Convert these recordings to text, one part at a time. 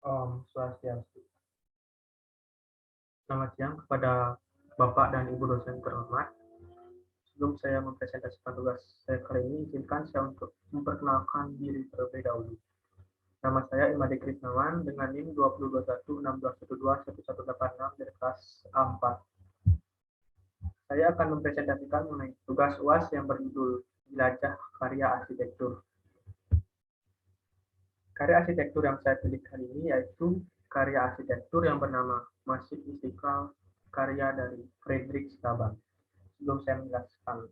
Om Swastiastu. Selamat siang kepada Bapak dan Ibu dosen terhormat. Sebelum saya mempresentasikan tugas saya kali ini, izinkan saya untuk memperkenalkan diri terlebih dahulu. Nama saya Imade Krisnawan dengan NIM 2021612186 dari kelas A4. Saya akan mempresentasikan mengenai tugas UAS yang berjudul Jelajah Karya Arsitektur. Karya arsitektur yang saya pilih kali ini yaitu karya arsitektur yang bernama Masjid Istiqlal, karya dari Friedrich Laban. Sebelum saya menjelaskan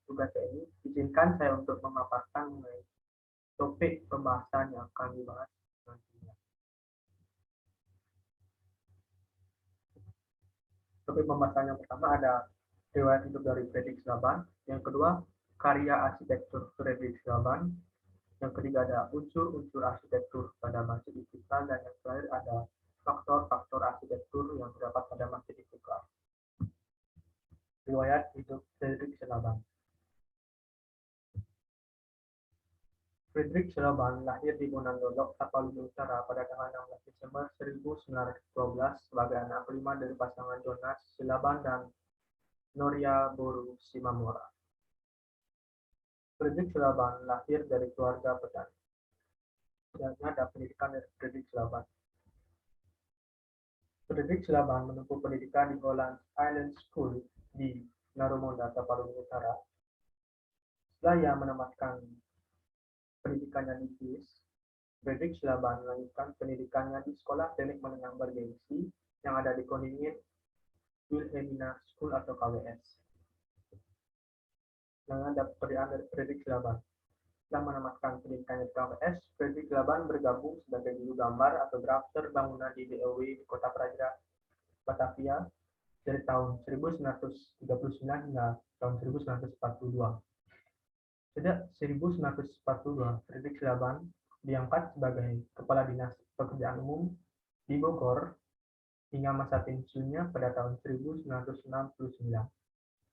tugas saya ini, izinkan saya untuk memaparkan mengenai topik pembahasan yang akan dibahas nantinya. Topik pembahasan yang pertama ada riwayat hidup dari Friedrich Laban, yang kedua karya arsitektur Friedrich Laban, yang ketiga ada unsur-unsur arsitektur pada Masjid Istiqlal, dan yang terakhir ada faktor-faktor arsitektur yang terdapat pada Masjid Istiqlal. Riwayat hidup Friedrich Laban. Friedrich Laban lahir di Bonandolok, Tapanuli Utara pada tanggal 16 Desember 1912 sebagai anak kelima dari pasangan Jonas Laban dan Noria Boru Simamura. Friedrich Laban lahir dari keluarga petani. Keluarganya ada pendidikan dari Friedrich Laban. Friedrich Laban menempuh pendidikan di Holland Island School di Narumonda, Tapanuli Utara. Setelah ia menamatkan pendidikannya di Swiss, Friedrich Laban melanjutkan pendidikannya di Sekolah Teknik Menengah Bergengsi yang ada di Groningen Wilhelmina School atau KWS. Dengan pekerjaan dari Friedrich Laban. Setelah menamatkan pendidikannya di KWS, Friedrich Laban bergabung sebagai juru gambar atau drafter bangunan di DOW di Kota Praja, Batavia dari tahun 1939 hingga tahun 1942. Sejak 1942, Friedrich Laban diangkat sebagai Kepala Dinas Pekerjaan Umum di Bogor hingga masa pensiunnya pada tahun 1969.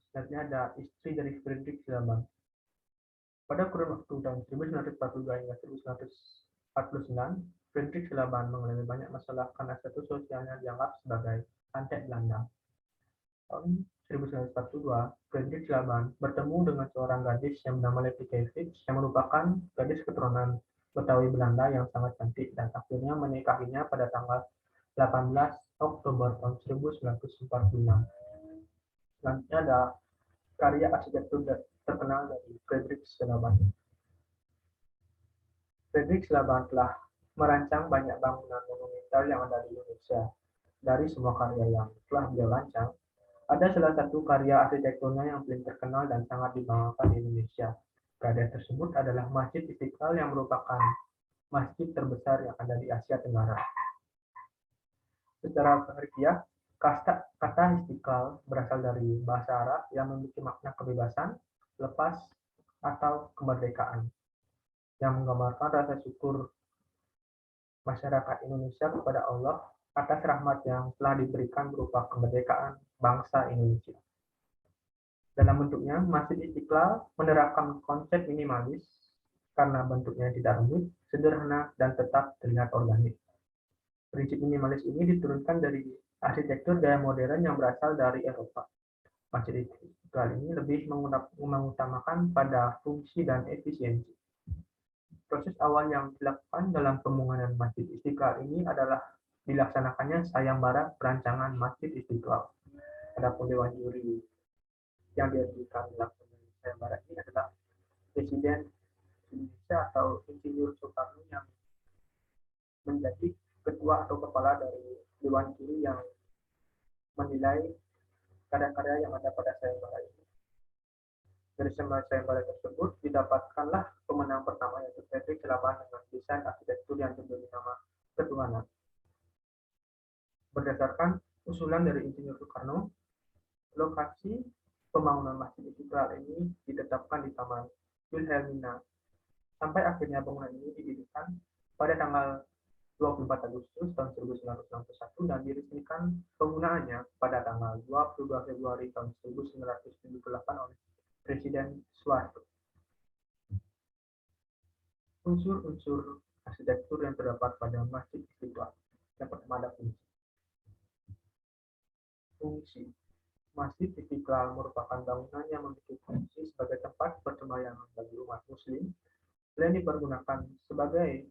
Selanjutnya ada istri dari Friedrich Laban. Pada kurun waktu tahun 1942 hingga 1949, Friedrich Laban mengalami banyak masalah karena status sosialnya dianggap sebagai antek Belanda. Tahun 1942, Friedrich Laban bertemu dengan seorang gadis yang bernama Levikevich yang merupakan gadis keturunan Betawi Belanda yang sangat cantik, dan akhirnya menikahinya pada tanggal 18 Oktober tahun 1946. Selanjutnya ada karya arsitektur terkenal dari Friedrich Laban. Friedrich Laban telah merancang banyak bangunan monumental yang ada di Indonesia. Dari semua karya yang telah beliau rancang, ada salah satu karya arsitekturnya yang paling terkenal dan sangat dibanggakan di Indonesia. Karya tersebut adalah Masjid Istiqlal yang merupakan masjid terbesar yang ada di Asia Tenggara. Secara harfiah, kata Istiqlal berasal dari bahasa Arab yang memiliki makna kebebasan, lepas, atau kemerdekaan, yang menggambarkan rasa syukur masyarakat Indonesia kepada Allah atas rahmat yang telah diberikan berupa kemerdekaan bangsa Indonesia. Dalam bentuknya, Masjid Istiqlal menerapkan konsep minimalis karena bentuknya tidak rumit, sederhana, dan tetap terlihat organik. Prinsip minimalis ini diturunkan dari arsitektur gaya modern yang berasal dari Eropa. Masjid Istiqlal ini lebih mengutamakan pada fungsi dan efisiensi. Proses awal yang dilakukan dalam pembangunan Masjid Istiqlal ini adalah dilaksanakannya sayembara perancangan Masjid Istiqlal. Adapun Dewan Juri yang diberikan dalam sayembara ini adalah Presiden Indonesia atau Insinyur Soekarno yang menjadi ketua atau kepala dari Dewan Juri yang menilai karya-karya yang ada pada sayembara ini. Dari sayembara tersebut didapatkanlah pemenang pertama, yaitu Friedrich Laban dengan desain arsitektur yang diberi nama Ketuhanan. Berdasarkan usulan dari Insinyur Soekarno, lokasi pembangunan Masjid Istiqlal ini ditetapkan di Taman Wilhelmina sampai akhirnya bangunan ini didirikan pada tanggal 24 Agustus tahun 1961 dan diresmikan penggunaannya pada tanggal 22 Februari tahun 1978 oleh Presiden Soeharto. Unsur-unsur arsitektur yang terdapat pada Masjid Istiqlal. Yang pertama ada fungsi. Fungsi. Masjid Istiqlal merupakan bangunan yang memiliki fungsi sebagai tempat persembayangan bagi umat Muslim. Selain dipergunakan sebagai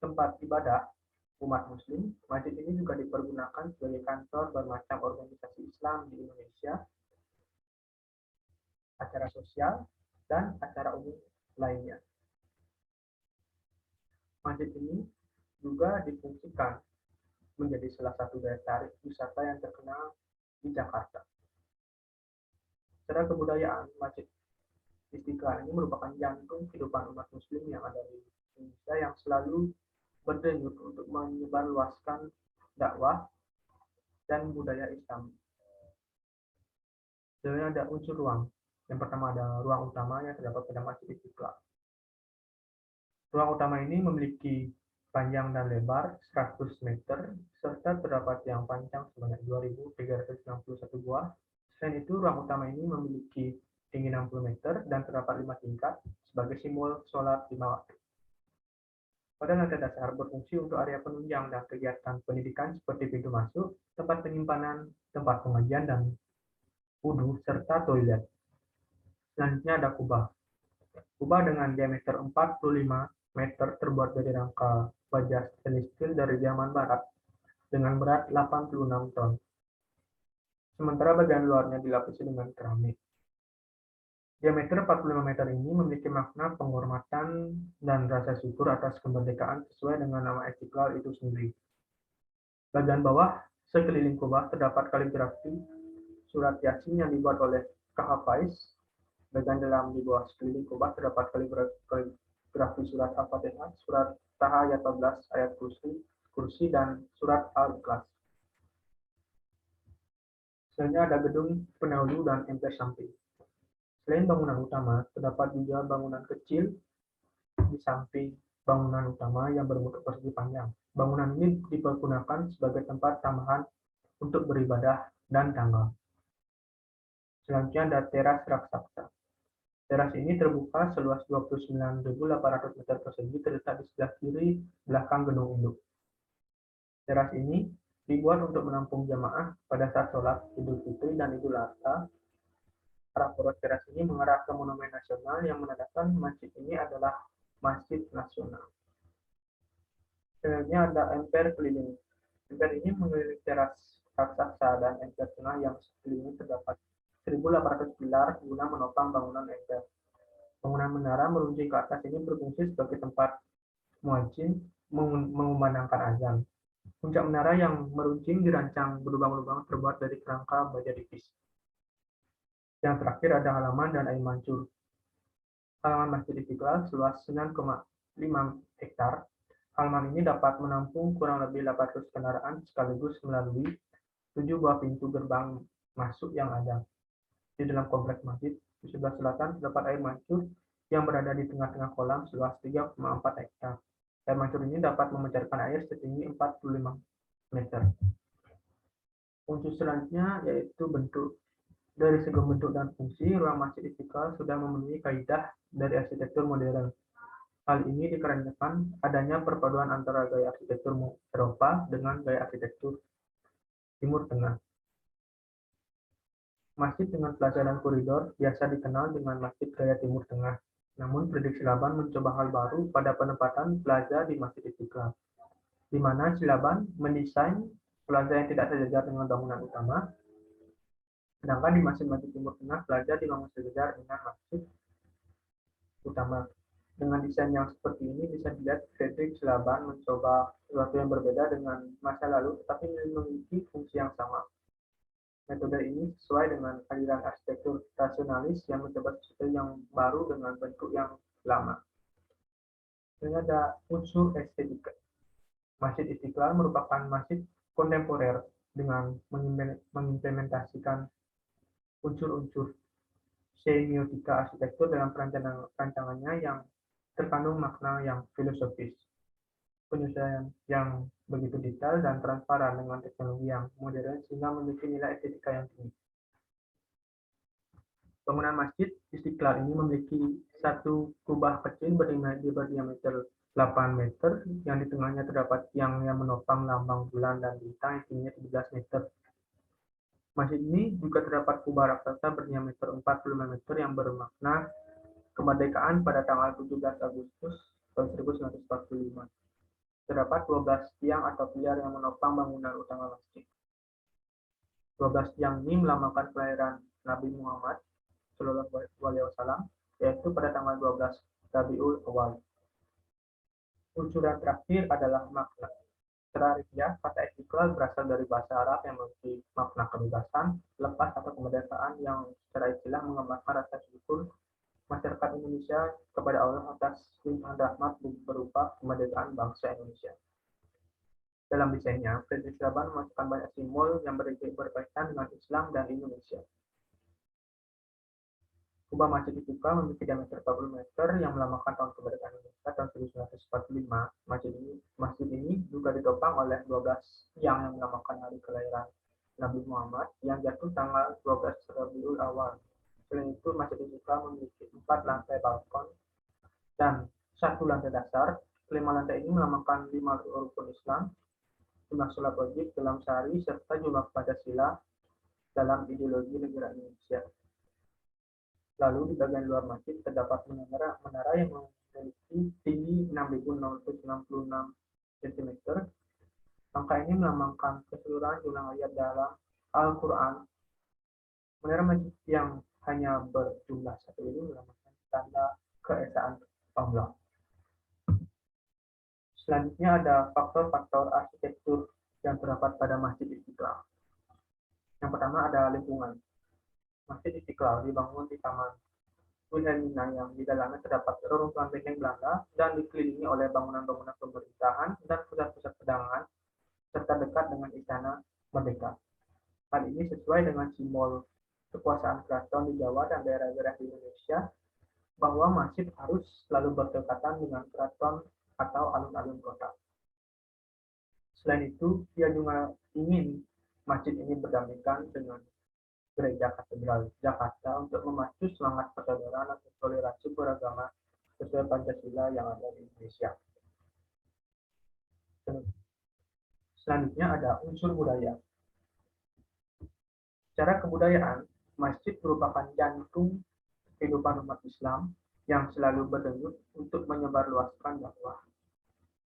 tempat ibadah umat Muslim, masjid ini juga dipergunakan sebagai kantor bermacam organisasi Islam di Indonesia, acara sosial, dan acara umum lainnya. Masjid ini juga difungsikan menjadi salah satu daya tarik wisata yang terkenal di Jakarta. Secara kebudayaan, Masjid Istiqlal ini merupakan jantung kehidupan umat Muslim yang ada di Indonesia yang selalu berdenyut untuk menyebarluaskan dakwah dan budaya Islam. Sebenarnya ada unsur ruang. Yang pertama ada ruang utama yang terdapat pada Masjid Istiqlal. Ruang utama ini memiliki panjang dan lebar 100 meter, serta terdapat yang panjang sebanyak 2.361 buah. Selain itu, ruang utama ini memiliki tinggi 60 meter dan terdapat 5 tingkat sebagai simbol sholat 5 waktu. Pada lantai dasar berfungsi untuk area penunjang dan kegiatan pendidikan seperti pintu masuk, tempat penyimpanan, tempat pengajian, dan wudhu, serta toilet. Selanjutnya ada kubah. Kubah dengan diameter 45 meter terbuat dari rangka baja stainless steel dari zaman barat dengan berat 86 ton. Sementara bagian luarnya dilapisi dengan keramik. Diameter 45 meter ini memiliki makna penghormatan dan rasa syukur atas kemerdekaan sesuai dengan nama Istiqlal itu sendiri. Bagian bawah sekeliling kubah terdapat kaligrafi surat Yasin yang dibuat oleh K.H. Faiz. Bagian dalam di bawah sekeliling kubah terdapat kaligrafi surat Al-Fatihah, surat Taha ayat 14, ayat kursi, dan surat Al-Ikhlas. Selanjutnya ada gedung pendahulu dan emper samping. Selain bangunan utama, terdapat juga bangunan kecil di samping bangunan utama yang berbentuk persegi panjang. Bangunan ini dipergunakan sebagai tempat tambahan untuk beribadah dan tangga. Selanjutnya ada teras raksasa. Teras ini terbuka seluas 29.800 meter persegi terletak di sebelah kiri belakang gedung induk. Teras ini dibuat untuk menampung jamaah pada saat sholat Idul Fitri dan Idul Adha. Arah poros teras ini mengarah ke Monumen Nasional yang menandakan masjid ini adalah masjid nasional. Selanjutnya ada emper keliling. Emper ini mengelilingi teras raksasa dan emper tengah yang sekelilingnya terdapat 1.800 pilar guna menopang bangunan emper. Bangunan menara meruncing ke atas ini berfungsi sebagai tempat muadzin mengumandangkan azan. Puncak menara yang meruncing dirancang berlubang-lubang terbuat dari kerangka baja tipis. Yang terakhir ada halaman dan air mancur. Halaman Masjid Istiqlal seluas 9,5 hektar. Halaman ini dapat menampung kurang lebih 800 kendaraan sekaligus melalui 7 buah pintu gerbang masuk yang ada. Di dalam kompleks masjid, di sebelah selatan terdapat air mancur yang berada di tengah-tengah kolam seluas 3,4 hektar. Air mancur ini dapat memancarkan air setinggi 45 meter. Unsur selanjutnya yaitu bentuk. Dari segi bentuk dan fungsi, ruang Masjid Istiqlal sudah memenuhi kaidah dari arsitektur modern. Hal ini dikarenakan adanya perpaduan antara gaya arsitektur Eropa dengan gaya arsitektur Timur Tengah. Masjid dengan plaza dan koridor biasa dikenal dengan Masjid Gaya Timur Tengah. Namun, prediksi Laban mencoba hal baru pada penempatan plaza di Masjid Istiqlal, di mana Silaban mendesain plaza yang tidak sejajar dengan bangunan utama, sedangkan di Masjid Timur Tengah plaza dibangun sejajar dengan masjid utama. Dengan desain yang seperti ini bisa dilihat Fredrik Silaban mencoba sesuatu yang berbeda dengan masa lalu, tetapi memiliki fungsi yang sama. Metode ini sesuai dengan aliran arsitektur rasionalis yang mencoba sesuatu yang baru dengan bentuk yang lama. Ini ada unsur estetika. Masjid Istiqlal merupakan masjid kontemporer dengan mengimplementasikan unsur-unsur semiotika arsitektur dalam perancangannya yang terkandung makna yang filosofis. Penyesuaian yang begitu detail dan transparan dengan teknologi yang modern sehingga memiliki nilai estetika yang tinggi. Bangunan Masjid Istiqlal ini memiliki satu kubah kecil berdiameter 8 meter, yang di tengahnya terdapat tiang yang menopang lambang bulan dan bintang yang tingginya 17 meter. Masjid ini juga terdapat kubah raksasa berdiameter 45 meter yang bermakna kemerdekaan pada tanggal 17 Agustus tahun 1945. Terdapat 12 tiang atau pilar yang menopang bangunan utama masjid. 12 tiang ini melambangkan kelahiran Nabi Muhammad SAW, yaitu pada tanggal 12 Rabiul Awal. Unsur yang terakhir adalah makna. Secara riwayat, kata Istiqlal berasal dari bahasa Arab yang memiliki makna kebebasan, lepas atau kemerdekaan, yang secara istilah menggambarkan rasa syukur masyarakat Indonesia kepada Allah atas limpahan rahmat berupa kemerdekaan bangsa Indonesia. Dalam desainnya, Friedrich Laban memasukkan banyak simbol yang berkaitan dengan Islam dan Indonesia. Kubah Masjid Istiqlal memiliki diameter 40 meter yang melambangkan tahun kemerdekaan Indonesia tahun 1945. Masjid ini juga ditopang oleh 12 tiang yang melambangkan hari kelahiran Nabi Muhammad yang jatuh tanggal 12 Rabiul Awal. Selain itu, Masjid Istiqlal memiliki 4 lantai balkon dan 1 lantai dasar. 5 lantai ini melambangkan 5 rukun Islam, jumlah sholat wajib dalam sehari, serta jumlah Pancasila dalam ideologi negara Indonesia. Lalu di bagian luar masjid terdapat menara yang memiliki tinggi 6.666 cm. Angka ini melambangkan keseluruhan jumlah ayat dalam Al-Quran. Menara masjid yang hanya berjumlah satu ini melambangkan tanda keesaan Allah. Selanjutnya ada faktor-faktor arsitektur yang terdapat pada Masjid Istiqlal. Yang pertama ada lingkungan. Masjid Istiqlal dibangun di Taman Wilhelmina yang di dalamnya terdapat reruntuhan benteng Belanda dan dikelilingi oleh bangunan-bangunan pemerintahan dan pusat-pusat pedagangan serta dekat dengan Istana Merdeka. Hal ini sesuai dengan simbol kekuasaan keraton di Jawa dan daerah-daerah di Indonesia, bahwa masjid harus selalu berdekatan dengan keraton atau alun-alun kota. Selain itu, ia juga ingin masjid ini berdamaikan dengan Gereja Katedral Jakarta untuk memacu semangat persaudaraan atau toleransi beragama sesuai Pancasila yang ada di Indonesia. Selanjutnya ada unsur budaya. Secara kebudayaan, masjid merupakan jantung kehidupan umat Islam yang selalu berdenyut untuk menyebarluaskan dakwah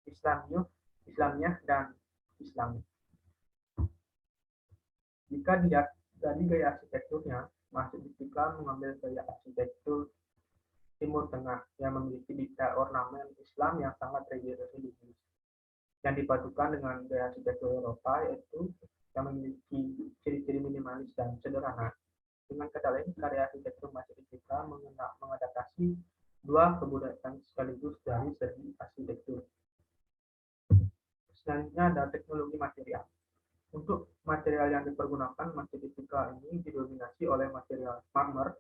Islamiyah dan Islami. Jika dilihat dari gaya arsitekturnya, Masjid Istiqlal mengambil gaya arsitektur Timur Tengah yang memiliki detail ornamen Islam yang sangat religius, yang dipadukan dengan gaya arsitektur Eropa, yaitu yang memiliki ciri-ciri minimalis dan sederhana. Dengan kata lain, karya arsitektur Masjid Istiqlal mengadaptasi dua kebudayaan sekaligus dari segi arsitektur. Selanjutnya ada teknologi material. Untuk material yang dipergunakan, Masjid Istiqlal ini didominasi oleh material marmer.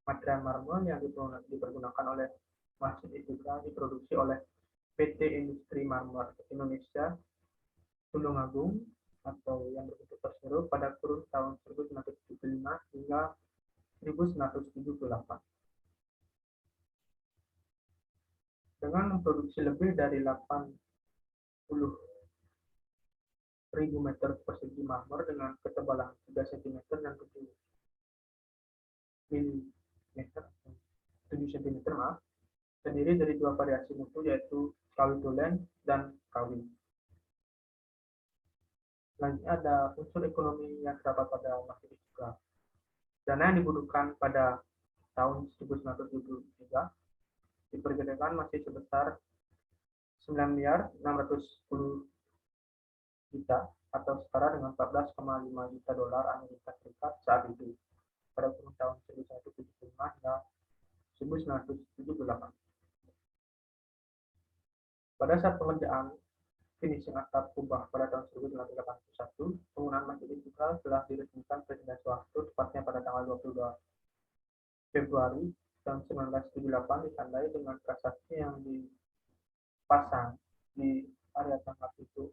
Material marmer yang dipergunakan oleh Masjid Istiqlal diproduksi oleh PT Industri Marmer Indonesia Tulungagung atau yang berbentuk terseru pada kurun tahun 1975 hingga 1978. Dengan memproduksi lebih dari 80.000 meter persegi marmer dengan ketebalan 3 cm dan 7 cm, terdiri dari dua variasi mutu, yaitu kawi tulen dan kawi. Selanjutnya ada unsur ekonomi yang terdapat pada Masjid Istiqlal. Dana yang dibutuhkan pada tahun 1973 diperkirakan masih sebesar 9.610 juta atau setara dengan 14,5 juta dolar Amerika Serikat saat itu pada kurun tahun 1975 hingga 1978. Pada saat pengerjaan finishing atap kubah pada tahun 1981, penggunaan Masjid Istiqlal telah diresmikan Presiden Soeharto tepatnya pada tanggal 22 Februari tahun 1978, ditandai dengan prasasti yang dipasang di area tangga pintu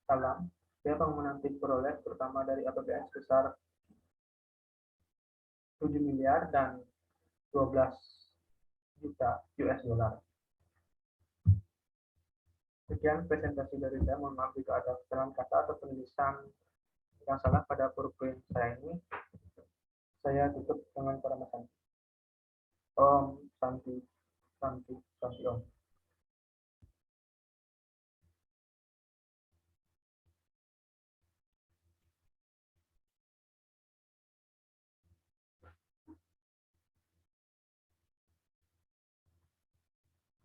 Salam. Biaya bangunan diperoleh terutama dari APBN sebesar 7 miliar dan 12 juta US dollar. Sekian presentasi dari saya. Mohon maaf jika ada kesalahan kata atau penulisan yang salah pada PowerPoint saya ini. Saya tutup dengan para Om Santi.